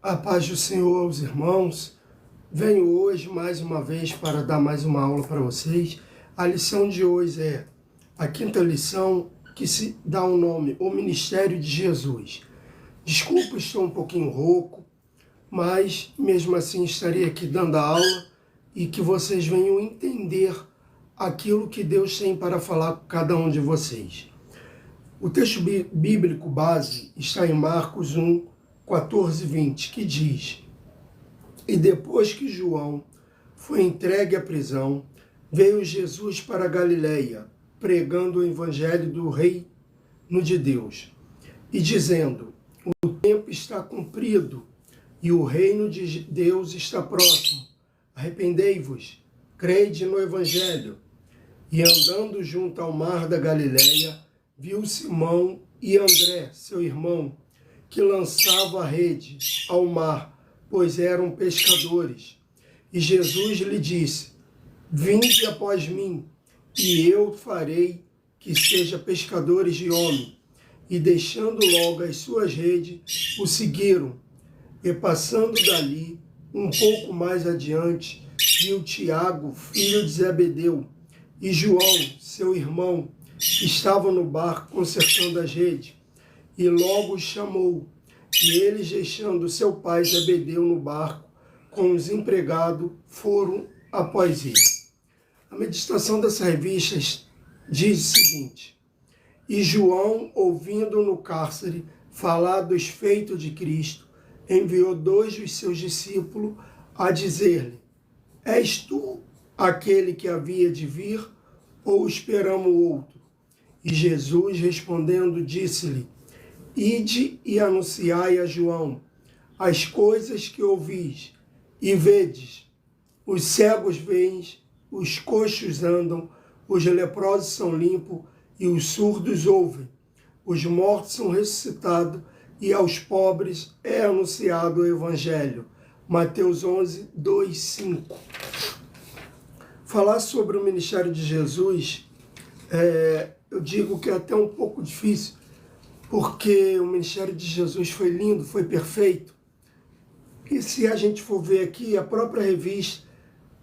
A paz do Senhor aos irmãos. Venho hoje mais uma vez para dar mais uma aula para vocês. A lição de hoje é a quinta lição, que se dá o nome, o Ministério de Jesus. Desculpa, estou um pouquinho rouco, mas mesmo assim estarei aqui dando a aula e que vocês venham entender aquilo que Deus tem para falar com cada um de vocês. O texto bíblico base está em Marcos 1, 14 e 20, que diz: E depois que João foi entregue à prisão, veio Jesus para a Galileia, pregando o evangelho do reino de Deus, e dizendo: O tempo está cumprido, e o reino de Deus está próximo. Arrependei-vos, crede no evangelho. E andando junto ao mar da Galileia, viu Simão e André, seu irmão, que lançava a rede ao mar, pois eram pescadores. E Jesus lhe disse: Vinde após mim, e eu farei que seja pescadores de homem. E deixando logo as suas redes, o seguiram. E passando dali, um pouco mais adiante, viu Tiago, filho de Zebedeu, e João, seu irmão, que estavam no barco consertando as redes. E logo os chamou, e eles, deixando seu pai Zebedeu no barco com os empregados, foram após ele. A meditação dessa revista diz o seguinte: E João, ouvindo no cárcere falar dos feitos de Cristo, enviou 2 dos seus discípulos a dizer-lhe: És tu aquele que havia de vir, ou esperamos outro? E Jesus, respondendo, disse-lhe: Ide e anunciai a João as coisas que ouvis e vedes. Os cegos veem, os coxos andam, os leprosos são limpos e os surdos ouvem. Os mortos são ressuscitados e aos pobres é anunciado o Evangelho. Mateus 11, 2, 5. Falar sobre o ministério de Jesus, eu digo que é até um pouco difícil, porque o ministério de Jesus foi lindo, foi perfeito. E se a gente for ver aqui, a própria revista,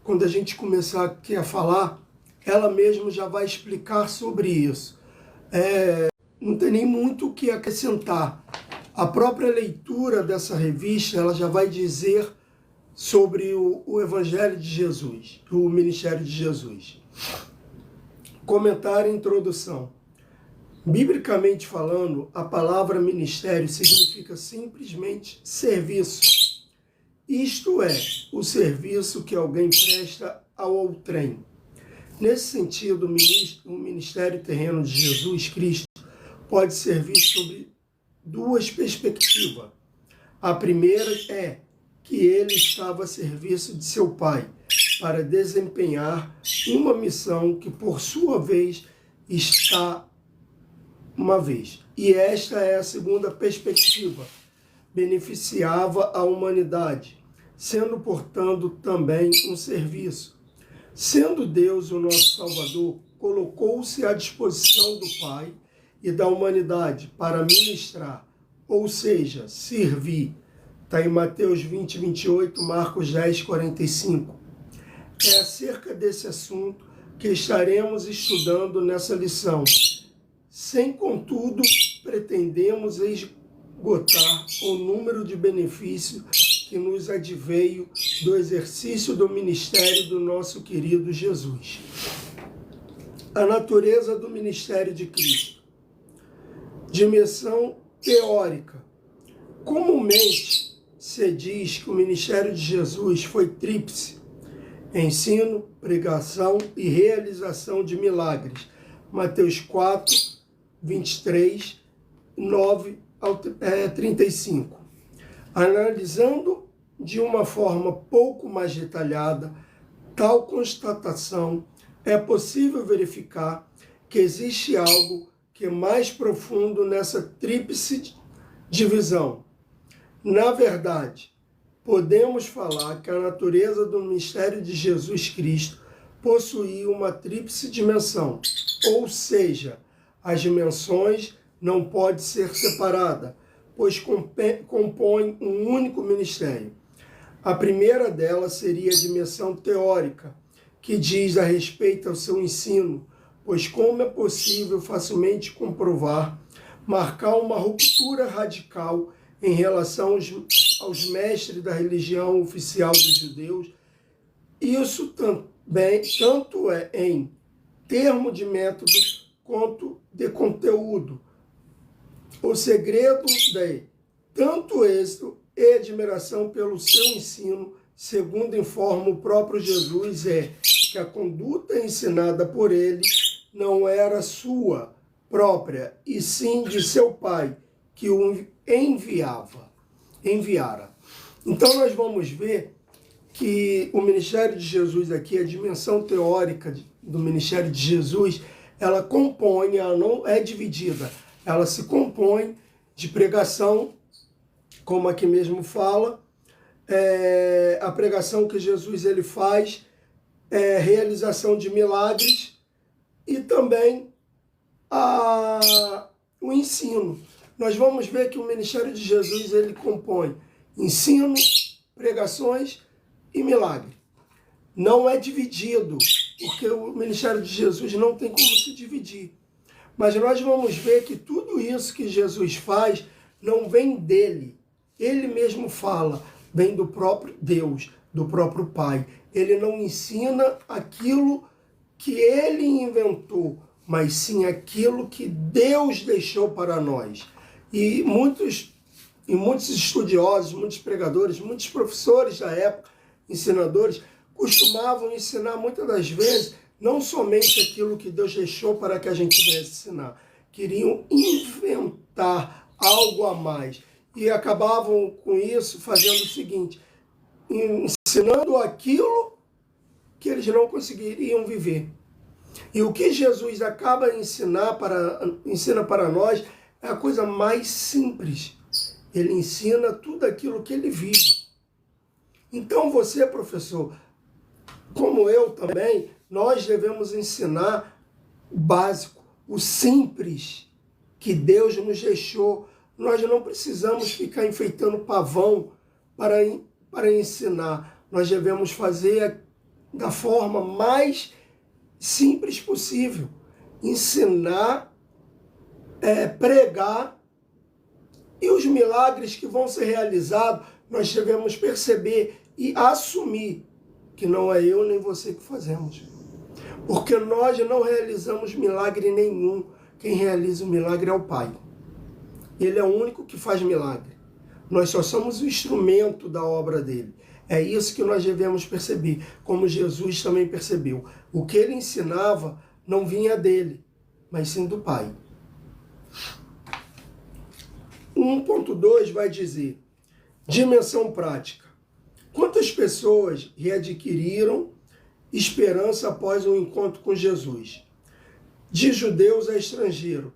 quando a gente começar aqui a falar, ela mesma já vai explicar sobre isso. Não tem nem muito o que acrescentar. A própria leitura dessa revista, ela já vai dizer sobre o Evangelho de Jesus, o ministério de Jesus. Comentário e introdução. Biblicamente falando, a palavra ministério significa simplesmente serviço. Isto é, o serviço que alguém presta ao outrem. Nesse sentido, o ministério terreno de Jesus Cristo pode servir sob 2 perspectivas. A primeira é que ele estava a serviço de seu Pai, para desempenhar uma missão que, por sua vez, está uma vez. E esta é a segunda perspectiva. Beneficiava a humanidade, sendo, portanto, também um serviço. Sendo Deus o nosso Salvador, colocou-se à disposição do Pai e da humanidade para ministrar, ou seja, servir. Está em Mateus 20, 28, Marcos 10, 45. É acerca desse assunto que estaremos estudando nessa lição. Sem, contudo, pretendemos esgotar o número de benefícios que nos adveio do exercício do ministério do nosso querido Jesus. A natureza do ministério de Cristo. Dimensão teórica. Comumente se diz que o ministério de Jesus foi tríplice: ensino, pregação e realização de milagres. Mateus 4, 23, 9 ao 35. Analisando de uma forma pouco mais detalhada tal constatação, é possível verificar que existe algo que é mais profundo nessa tríplice divisão. Na verdade, podemos falar que a natureza do ministério de Jesus Cristo possuía uma tríplice dimensão, ou seja, as dimensões não podem ser separadas, pois compõem um único ministério. A primeira delas seria a dimensão teórica, que diz a respeito ao seu ensino, pois como é possível facilmente comprovar, marcar uma ruptura radical em relação aos mestres da religião oficial dos judeus. Isso também, tanto é em termo de método quanto de conteúdo. O segredo de tanto êxito e admiração pelo seu ensino, segundo informa o próprio Jesus, é que a conduta ensinada por ele não era sua própria, e sim de seu Pai, que o enviara. Então nós vamos ver que o ministério de Jesus aqui, a dimensão teórica do ministério de Jesus, ela compõe, ela não é dividida, ela se compõe de pregação, como aqui mesmo fala, a pregação que Jesus ele faz, realização de milagres e também o ensino. Nós vamos ver que o ministério de Jesus ele compõe ensino, pregações e milagre. Não é dividido, porque o ministério de Jesus não tem como se dividir. Mas nós vamos ver que tudo isso que Jesus faz não vem dele. Ele mesmo fala, vem do próprio Deus, do próprio Pai. Ele não ensina aquilo que ele inventou, mas sim aquilo que Deus deixou para nós. E muitos estudiosos, muitos pregadores, muitos professores da época, ensinadores, costumavam ensinar muitas das vezes não somente aquilo que Deus deixou para que a gente pudesse ensinar. Queriam inventar algo a mais. E acabavam com isso fazendo o seguinte, ensinando aquilo que eles não conseguiriam viver. E o que Jesus acaba ensina para nós é a coisa mais simples. Ele ensina tudo aquilo que ele vive. Então você, professor, como eu também, nós devemos ensinar o básico, o simples que Deus nos deixou. Nós não precisamos ficar enfeitando pavão para ensinar. Nós devemos fazer da forma mais simples possível. Ensinar, pregar, e os milagres que vão ser realizados, nós devemos perceber e assumir que não é eu nem você que fazemos. Porque nós não realizamos milagre nenhum. Quem realiza o milagre é o Pai. Ele é o único que faz milagre. Nós só somos o instrumento da obra dele. É isso que nós devemos perceber, como Jesus também percebeu. O que ele ensinava não vinha dele, mas sim do Pai. 1.2 vai dizer, dimensão prática. Quantas pessoas readquiriram esperança após o encontro com Jesus? De judeus a estrangeiro,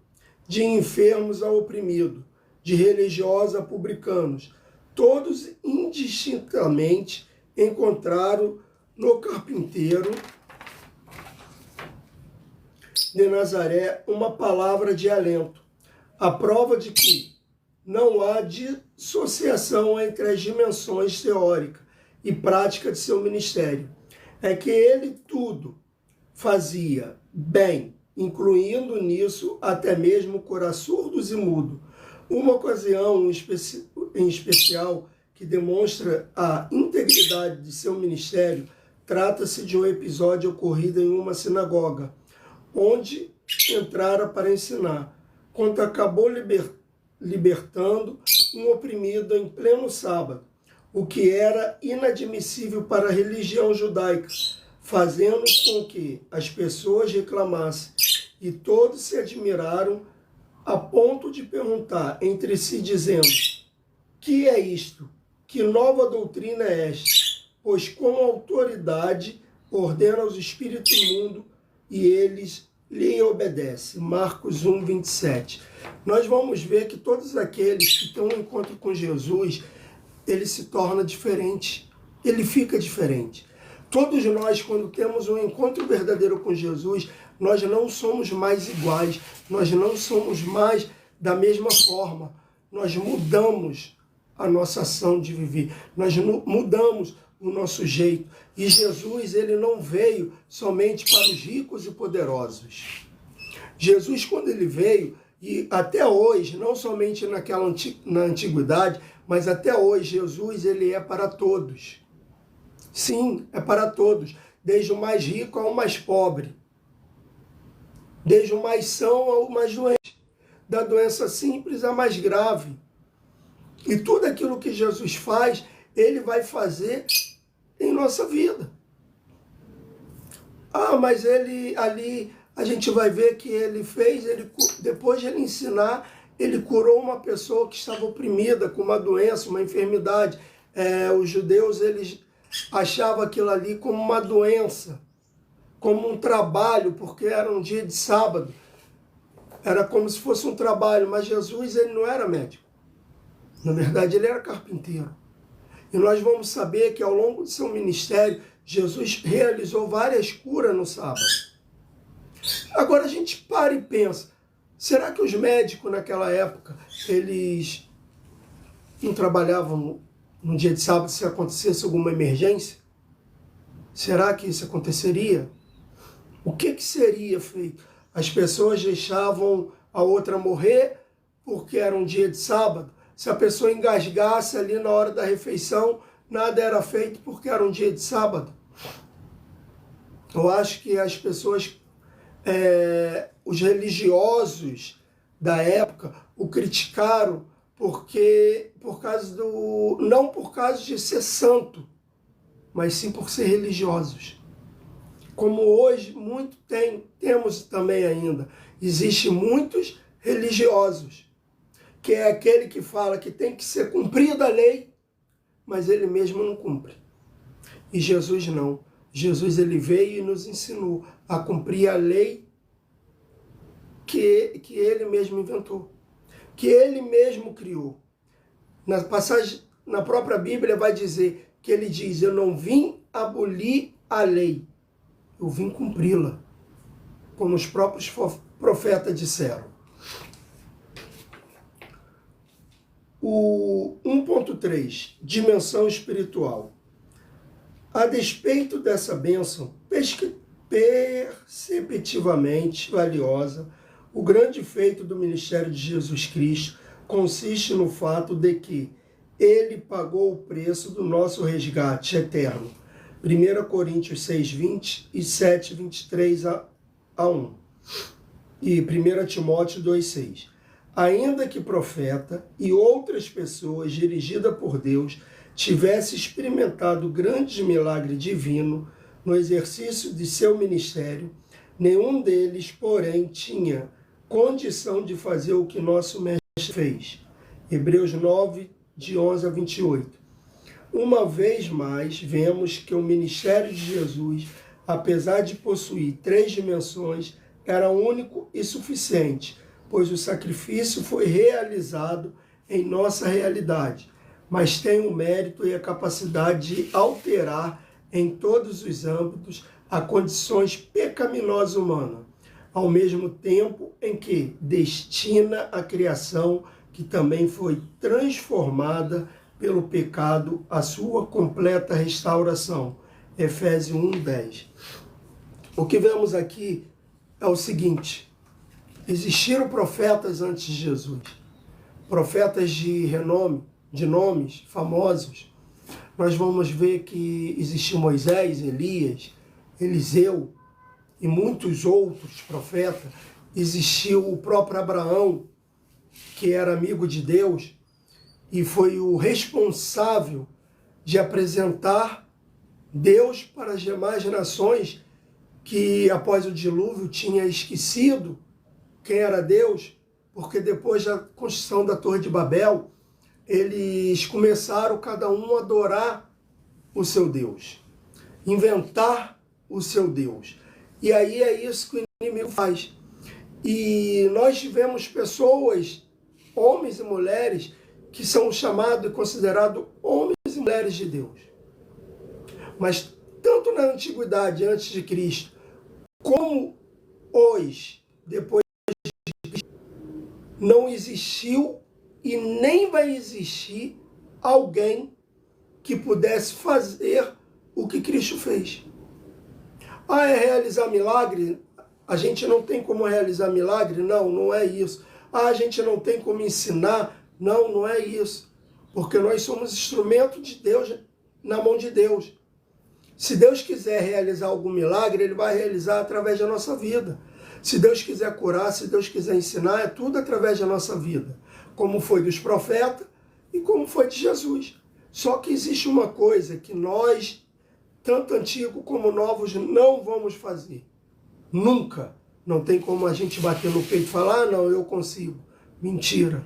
de enfermos a oprimido, de religiosos a publicanos, todos indistintamente encontraram no carpinteiro de Nazaré uma palavra de alento, a prova de que não há dissociação entre as dimensões teórica e prática de seu ministério. É que ele tudo fazia bem, incluindo nisso até mesmo curar surdos e mudos. Uma ocasião em especial que demonstra a integridade de seu ministério, trata-se de um episódio ocorrido em uma sinagoga, onde entrara para ensinar, quando acabou libertando um oprimido em pleno sábado, o que era inadmissível para a religião judaica, fazendo com que as pessoas reclamassem, e todos se admiraram a ponto de perguntar entre si, dizendo, que é isto? Que nova doutrina é esta? Pois com autoridade ordena aos espíritos imundos e eles lhe obedecem. Marcos 1, 27. Nós vamos ver que todos aqueles que têm um encontro com Jesus, ele se torna diferente, ele fica diferente. Todos nós, quando temos um encontro verdadeiro com Jesus, nós não somos mais iguais, nós não somos mais da mesma forma. nós mudamos a nossa ação de viver, nós mudamos o nosso jeito. E Jesus, ele não veio somente para os ricos e poderosos. Jesus, quando ele veio, e até hoje, não somente na antiguidade, mas até hoje, Jesus, ele é para todos. Sim, é para todos, desde o mais rico ao mais pobre, desde o mais são ao mais doente, da doença simples à mais grave. E tudo aquilo que Jesus faz, ele vai fazer em nossa vida. Ah, mas ele ali, a gente vai ver que ele fez, depois de ele ensinar, ele curou uma pessoa que estava oprimida com uma doença, uma enfermidade. Os judeus, eles achavam aquilo ali como uma doença, como um trabalho, porque era um dia de sábado. Era como se fosse um trabalho, mas Jesus, ele não era médico. Na verdade, ele era carpinteiro. E nós vamos saber que ao longo do seu ministério, Jesus realizou várias curas no sábado. Agora a gente para e pensa, será que os médicos naquela época, eles não trabalhavam no dia de sábado se acontecesse alguma emergência? Será que isso aconteceria? O que seria feito? As pessoas deixavam a outra morrer porque era um dia de sábado? Se a pessoa engasgasse ali na hora da refeição, nada era feito porque era um dia de sábado? Eu acho que as pessoas, os religiosos da época, o criticaram não por causa de ser santo, mas sim por ser religiosos. Como hoje temos também ainda, existem muitos religiosos, que é aquele que fala que tem que ser cumprida a lei, mas ele mesmo não cumpre. E Jesus não. Jesus, ele veio e nos ensinou a cumprir a lei que ele mesmo inventou, que ele mesmo criou. Na passagem, na própria Bíblia vai dizer que ele diz, eu não vim abolir a lei, eu vim cumpri-la, como os próprios profetas disseram. O 1.3, dimensão espiritual. A despeito dessa bênção perceptivamente valiosa, o grande feito do ministério de Jesus Cristo consiste no fato de que ele pagou o preço do nosso resgate eterno. 1 Coríntios 6:20 e 7:23 a 1. E 1 Timóteo 2:6. Ainda que profeta e outras pessoas dirigidas por Deus tivessem experimentado grande milagre divino no exercício de seu ministério, nenhum deles, porém, tinha condição de fazer o que nosso mestre fez. Hebreus 9, de 11 a 28. Uma vez mais, vemos que o ministério de Jesus, apesar de possuir 3 dimensões, era único e suficiente, pois o sacrifício foi realizado em nossa realidade, mas tem o mérito e a capacidade de alterar em todos os âmbitos as condições pecaminosas humanas, ao mesmo tempo em que destina a criação, que também foi transformada pelo pecado, a sua completa restauração. Efésios 1:10. O que vemos aqui é o seguinte: existiram profetas antes de Jesus, profetas de renome, de nomes famosos. Nós vamos ver que existiu Moisés, Elias, Eliseu e muitos outros profetas. Existiu o próprio Abraão, que era amigo de Deus e foi o responsável de apresentar Deus para as demais nações que após o dilúvio tinha esquecido quem era Deus, porque depois da construção da Torre de Babel, eles começaram cada um a adorar o seu Deus, inventar o seu Deus. E aí é isso que o inimigo faz. E nós tivemos pessoas, homens e mulheres, que são chamados e considerados homens e mulheres de Deus. Mas tanto na antiguidade, antes de Cristo, como hoje, depois de Cristo, não existiu e nem vai existir alguém que pudesse fazer o que Cristo fez. Ah, é realizar milagre? A gente não tem como realizar milagre? Não, não é isso. Ah, a gente não tem como ensinar? Não, não é isso. Porque nós somos instrumento de Deus, na mão de Deus. Se Deus quiser realizar algum milagre, Ele vai realizar através da nossa vida. Se Deus quiser curar, se Deus quiser ensinar, é tudo através da nossa vida. Como foi dos profetas e como foi de Jesus. Só que existe uma coisa que nós, tanto antigos como novos, não vamos fazer. Nunca. Não tem como a gente bater no peito e falar, ah, não, eu consigo. Mentira.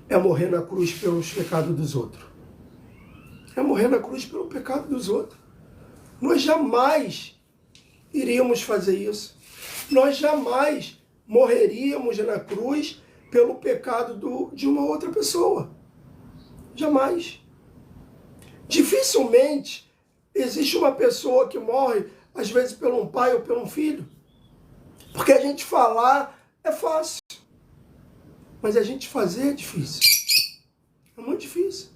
É morrer na cruz pelos pecados dos outros. É morrer na cruz pelo pecado dos outros. Nós jamais iríamos fazer isso. Nós jamais morreríamos na cruz pelo pecado de uma outra pessoa. Jamais. Dificilmente existe uma pessoa que morre, às vezes, por um pai ou por um filho. Porque a gente falar é fácil. Mas a gente fazer é difícil. É muito difícil.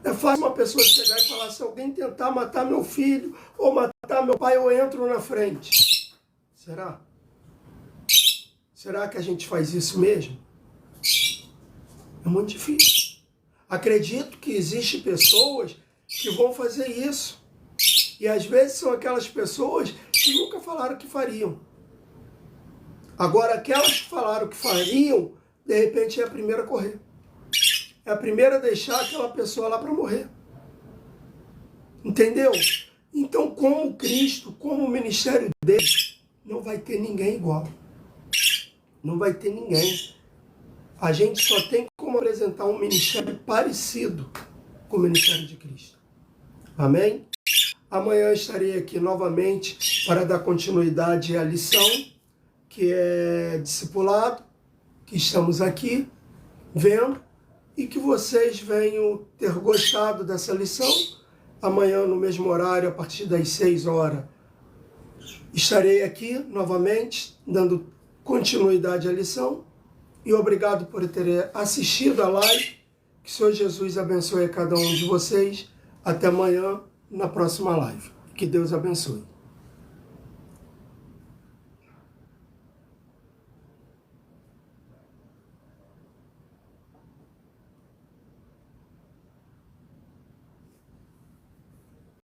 É fácil uma pessoa chegar e falar, se alguém tentar matar meu filho ou matar meu pai, eu entro na frente. Será? Será que a gente faz isso mesmo? É muito difícil. Acredito que existem pessoas que vão fazer isso. E às vezes são aquelas pessoas que nunca falaram que fariam. Agora, aquelas que falaram que fariam, de repente é a primeira a correr. É a primeira a deixar aquela pessoa lá para morrer. Entendeu? Então, como Cristo, como o ministério dele, não vai ter ninguém igual. Não vai ter ninguém. A gente só tem como apresentar um ministério parecido com o ministério de Cristo. Amém? Amanhã estarei aqui novamente para dar continuidade à lição, que é discipulado, que estamos aqui vendo, e que vocês venham ter gostado dessa lição. Amanhã, no mesmo horário, a partir das 6 horas, estarei aqui novamente, dando continuidade à lição. E obrigado por ter assistido a live. Que o Senhor Jesus abençoe a cada um de vocês. Até amanhã, na próxima live. Que Deus abençoe.